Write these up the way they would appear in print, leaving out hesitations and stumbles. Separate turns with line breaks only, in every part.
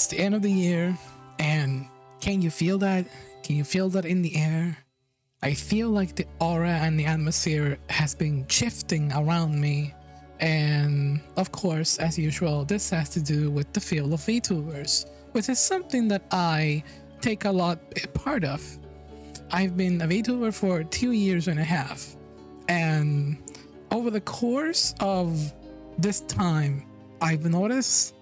It's the end of the year, and can you feel that? Can you feel that in the air? I feel like the aura and the atmosphere has been shifting around me. And of course, as usual, this has to do with the field of VTubers, which is something that I take a lot part of. I've been a VTuber for 2 years and a half, and over the course of this time, I've noticed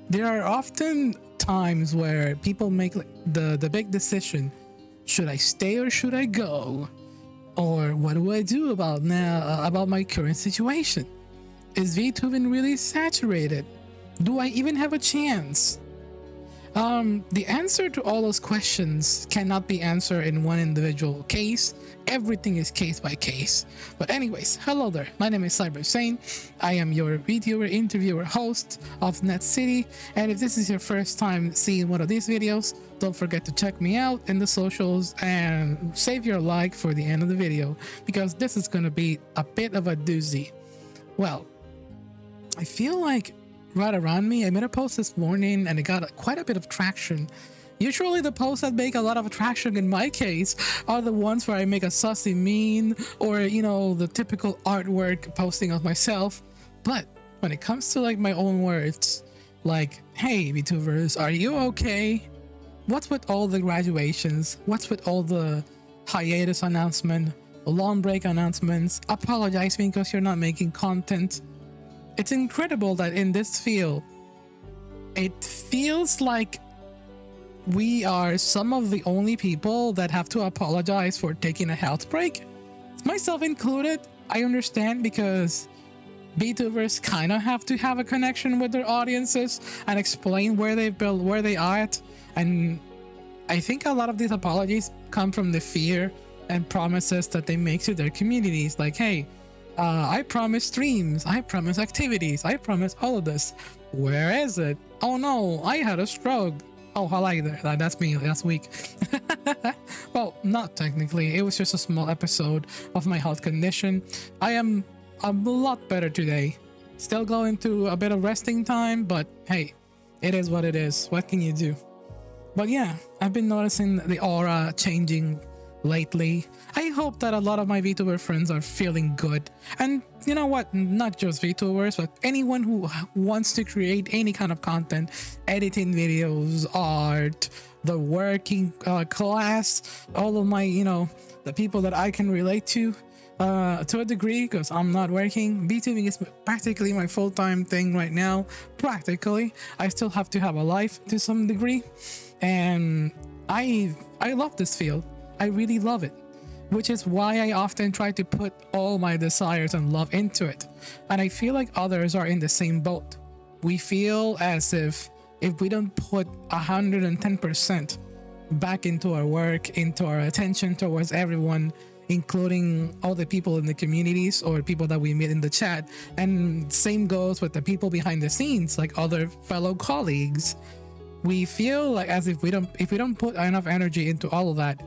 there are often times where people make the big decision: should I stay or should I go? Or what do I do about my current situation? Is VTubing really saturated? Do I even have a chance? The answer to all those questions cannot be answered in one individual case. Everything is case by case. But anyways, hello there. My name is Sain. I am your VTuber interviewer host of Net City. And if this is your first time seeing one of these videos, don't forget to check me out in the socials and save your like for the end of the video, because this is going to be a bit of a doozy. Well, I feel like right around me, I made a post this morning and it got quite a bit of traction. Usually the posts that make a lot of attraction in my case are the ones where I make a sussy meme or, the typical artwork posting of myself. But when it comes to like my own words, like, hey VTubers, are you okay? What's with all the graduations? What's with all the hiatus announcement, long break announcements, apologizing because you're not making content? It's incredible that in this field, it feels like we are some of the only people that have to apologize for taking a health break. Myself included. I understand, because VTubers kind of have to have a connection with their audiences and explain where they are at. And I think a lot of these apologies come from the fear and promises that they make to their communities. Like, hey, I promise streams, I promise activities, I promise all of this. Where is it? Oh no, I had a stroke. Oh, I like that. That's me last week. Well, not technically. It was just a small episode of my health condition. I am a lot better today. Still going through a bit of resting time, but hey, it is what it is. What can you do? But yeah, I've been noticing the aura changing lately. I hope that a lot of my VTuber friends are feeling good. And you know what? Not just VTubers, but anyone who wants to create any kind of content, editing videos, art, the working class, all of my, the people that I can relate to a degree, because I'm not working. VTubing is practically my full-time thing right now. Practically. I still have to have a life to some degree. And I love this field. I really love it, which is why I often try to put all my desires and love into it. And I feel like others are in the same boat. We feel as if we don't put 110% back into our work, into our attention towards everyone, including all the people in the communities or people that we meet in the chat. And same goes with the people behind the scenes, like other fellow colleagues. We feel like as if we don't put enough energy into all of that,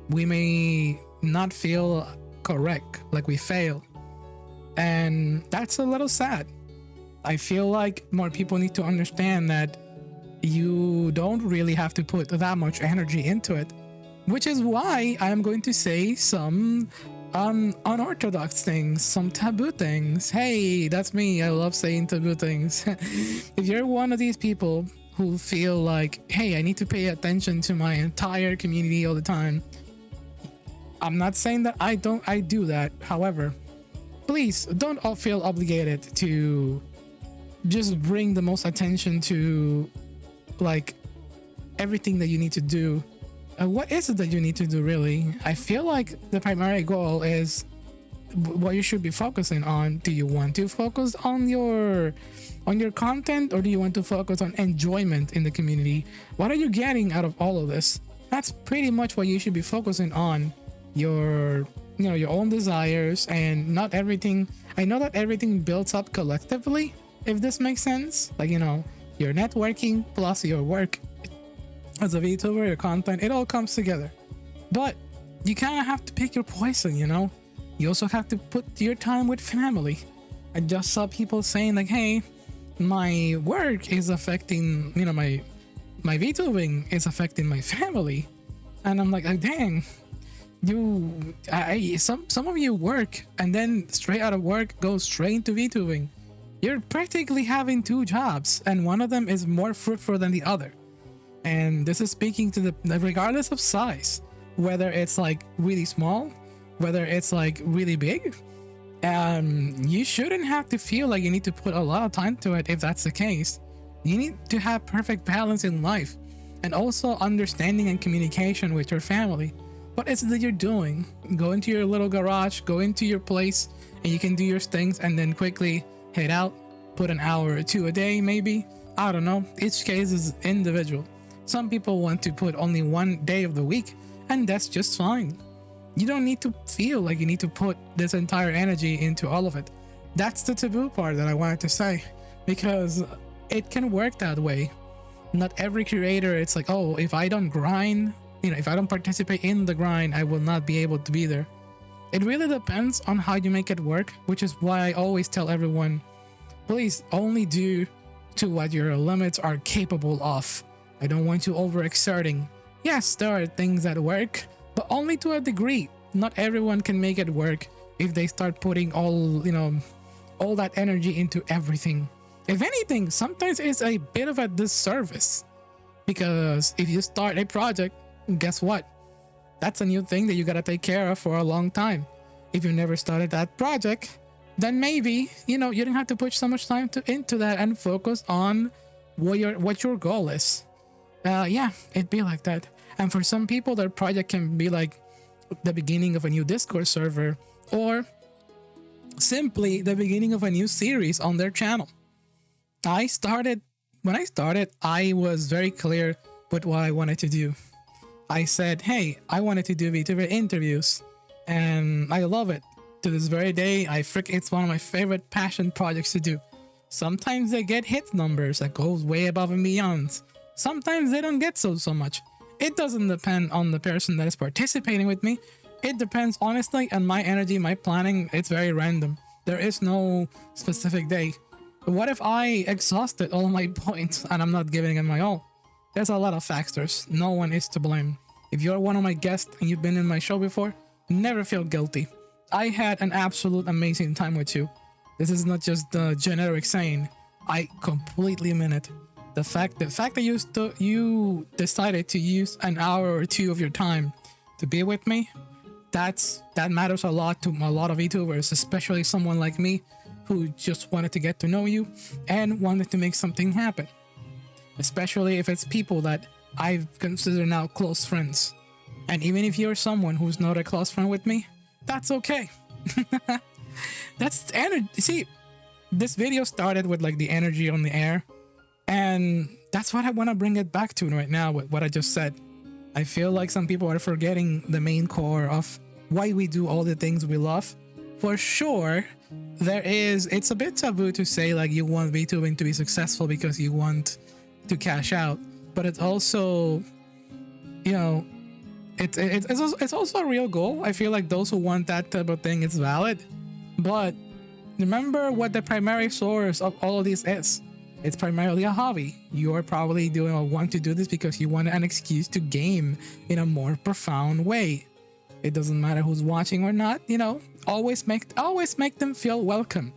we may not feel correct, like we fail. And that's a little sad. I feel like more people need to understand that you don't really have to put that much energy into it, which is why I'm going to say some unorthodox things, some taboo things. Hey, that's me. I love saying taboo things. If you're one of these people who feel like, hey, I need to pay attention to my entire community all the time, I'm not saying that I do that. However, please don't all feel obligated to just bring the most attention to like everything that you need to do. What is it that you need to do really? I feel like the primary goal is what you should be focusing on. Do you want to focus on your content, or do you want to focus on enjoyment in the community? What are you getting out of all of this? That's pretty much what you should be focusing on. Your own desires, and not everything. I know that everything builds up collectively, if this makes sense. Like, your networking plus your work as a VTuber, your content, it all comes together. But you kind of have to pick your poison, You also have to put your time with family. I just saw people saying like, hey, my work is affecting, my VTubing is affecting my family. And I'm like, dang, some of you work and then straight out of work go straight into VTubing. You're practically having two jobs, and one of them is more fruitful than the other. And this is speaking to the regardless of size, whether it's like really small, whether it's like really big. You shouldn't have to feel like you need to put a lot of time to it. If that's the case, you need to have perfect balance in life, and also understanding and communication with your family. What is it that you're doing? Go into your little garage, go into your place, and you can do your things, and then quickly head out, put an hour or two a day, maybe. I don't know. Each case is individual. Some people want to put only one day of the week, and that's just fine. You don't need to feel like you need to put this entire energy into all of it. That's the taboo part that I wanted to say, because it can work that way. Not every creator, it's like, oh, if I don't grind, if I don't participate in the grind, I will not be able to be there. It really depends on how you make it work, which is why I always tell everyone, please only do to what your limits are capable of. I don't want you overexerting. Yes, there are things that work, but only to a degree. Not everyone can make it work if they start putting all that energy into everything. If anything, sometimes it's a bit of a disservice, because if you start a project, guess what? That's a new thing that you gotta take care of for a long time. If you never started that project, then maybe you don't have to put so much time into that and focus on what your goal is. Yeah, it'd be like that. And for some people, their project can be like the beginning of a new Discord server, or simply the beginning of a new series on their channel. When I started, I was very clear with what I wanted to do. I said, hey, I wanted to do VTuber interviews, and I love it. To this very day, it's one of my favorite passion projects to do. Sometimes they get hit numbers that goes way above and beyond. Sometimes they don't get so much. It doesn't depend on the person that is participating with me. It depends honestly on my energy, my planning. It's very random. There is no specific day. What if I exhausted all my points and I'm not giving it my all? There's a lot of factors. No one is to blame. If you're one of my guests and you've been in my show before, never feel guilty. I had an absolute amazing time with you. This is not just the generic saying. I completely mean it. The fact that you decided to use an hour or two of your time to be with me, that matters a lot to a lot of VTubers, especially someone like me who just wanted to get to know you and wanted to make something happen. Especially if it's people that I consider now close friends. And even if you're someone who's not a close friend with me, that's okay. That's energy. See, this video started with like the energy on the air, and that's what I want to bring it back to right now with what I just said. I feel like some people are forgetting the main core of why we do all the things we love. For sure, it's a bit taboo to say like you want VTubing to be successful because you want to cash out, but it's also, it's also a real goal. I feel like those who want that type of thing, it's valid, but remember what the primary source of all of this is. It's primarily a hobby. You're probably want to do this because you want an excuse to game in a more profound way. It doesn't matter who's watching or not, always make them feel welcome.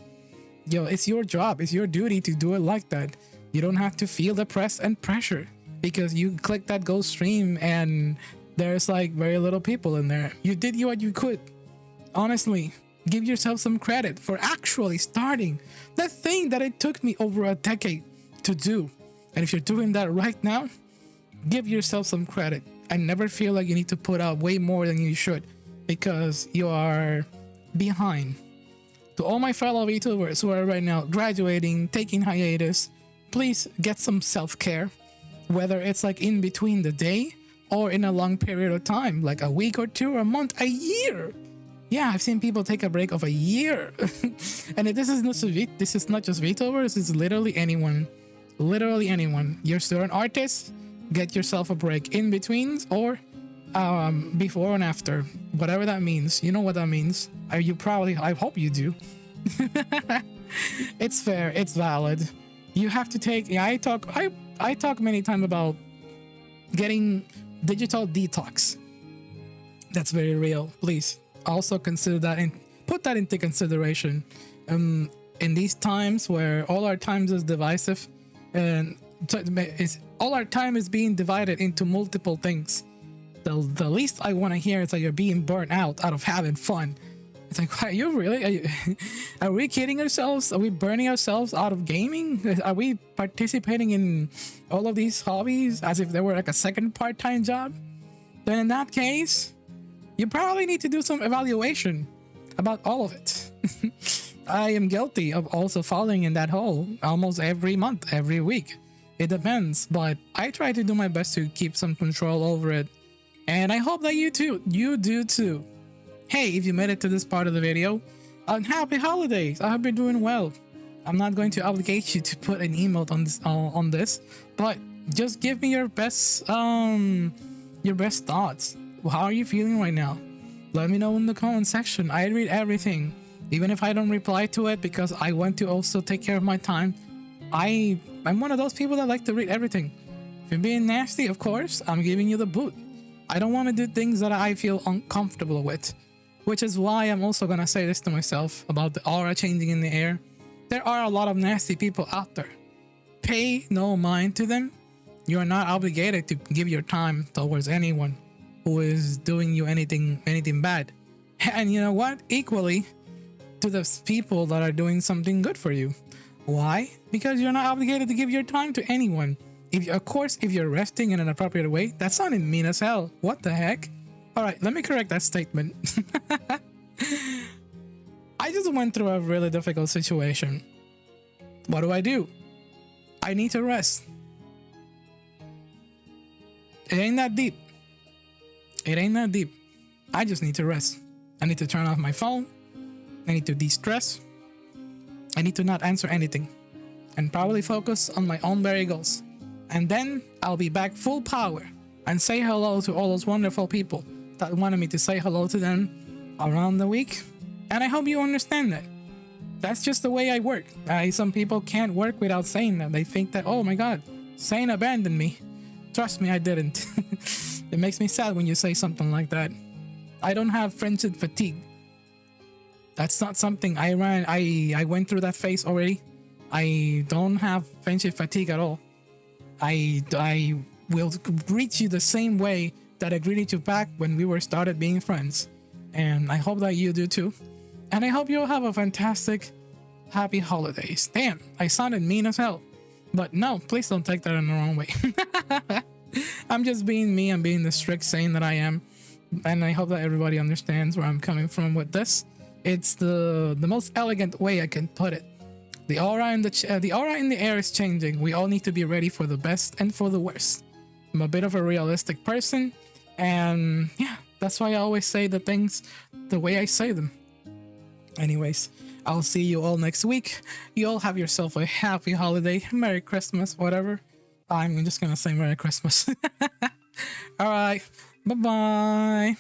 It's your job, it's your duty to do it like that. You don't have to feel the press and pressure because you click that go stream and there's like very little people in there. You did what you could. Honestly, give yourself some credit for actually starting the thing that it took me over a decade to do. And if you're doing that right now, give yourself some credit and never feel like you need to put out way more than you should because you are behind. To all my fellow VTubers who are right now graduating, taking hiatus, please get some self-care, whether it's like in between the day or in a long period of time, like a week or two, or a month, a year. Yeah, I've seen people take a break of a year. And this is not just VTubers, it's literally anyone. Literally anyone. You're still an artist, get yourself a break in betweens or before and after. Whatever that means. You know what that means. I hope you do. It's fair, it's valid. You have to take, I talk many times about getting digital detox. That's very real. Please also consider that and put that into consideration. In these times where all our times is divisive, and all our time is being divided into multiple things. The least I want to hear is that you're being burnt out of having fun. It's like, are you really? Are we kidding ourselves? Are we burning ourselves out of gaming? Are we participating in all of these hobbies as if they were like a second part-time job? Then in that case, you probably need to do some evaluation about all of it. I am guilty of also falling in that hole almost every month, every week. It depends, but I try to do my best to keep some control over it. And I hope that you do too. Hey, if you made it to this part of the video, happy holidays. I hope you're doing well. I'm not going to obligate you to put an emote on this, but just give me your best thoughts. How are you feeling right now? Let me know in the comment section. I read everything, even if I don't reply to it, because I want to also take care of my time. I'm one of those people that like to read everything. If you're being nasty, of course, I'm giving you the boot. I don't want to do things that I feel uncomfortable with, which is why I'm also going to say this to myself about the aura changing in the air. There are a lot of nasty people out there. Pay no mind to them. You are not obligated to give your time towards anyone who is doing you anything bad. And you know what? Equally to the people that are doing something good for you. Why? Because you're not obligated to give your time to anyone. Of course, if you're resting in an appropriate way, that sounded mean as hell. What the heck? Alright, let me correct that statement. I just went through a really difficult situation. What do? I need to rest. It ain't that deep. It ain't that deep. I just need to rest. I need to turn off my phone. I need to de-stress. I need to not answer anything. And probably focus on my own very goals. And then I'll be back full power and say hello to all those wonderful people that wanted me to say hello to them around the week. And I hope you understand that. That's just the way I work. Some people can't work without saying that. They think that, oh my God, Sain abandoned me. Trust me, I didn't. It makes me sad when you say something like that. I don't have friendship fatigue. That's not something I went through that phase already. I don't have friendship fatigue at all. I will greet you the same way that I greeted you back when we started being friends. And I hope that you do too. And I hope you'll have a fantastic, happy holidays. Damn, I sounded mean as hell. But no, please don't take that in the wrong way. I'm just being me. I'm being the strict Sain that I am. And I hope that everybody understands where I'm coming from with this. It's the most elegant way I can put it. The aura in the air is changing. We all need to be ready for the best and for the worst. I'm a bit of a realistic person, and yeah, that's why I always say the things the way I say them. Anyways, I'll see you all next week. You all have yourself a happy holiday, Merry Christmas, whatever. I'm just gonna say Merry Christmas. All right, bye-bye.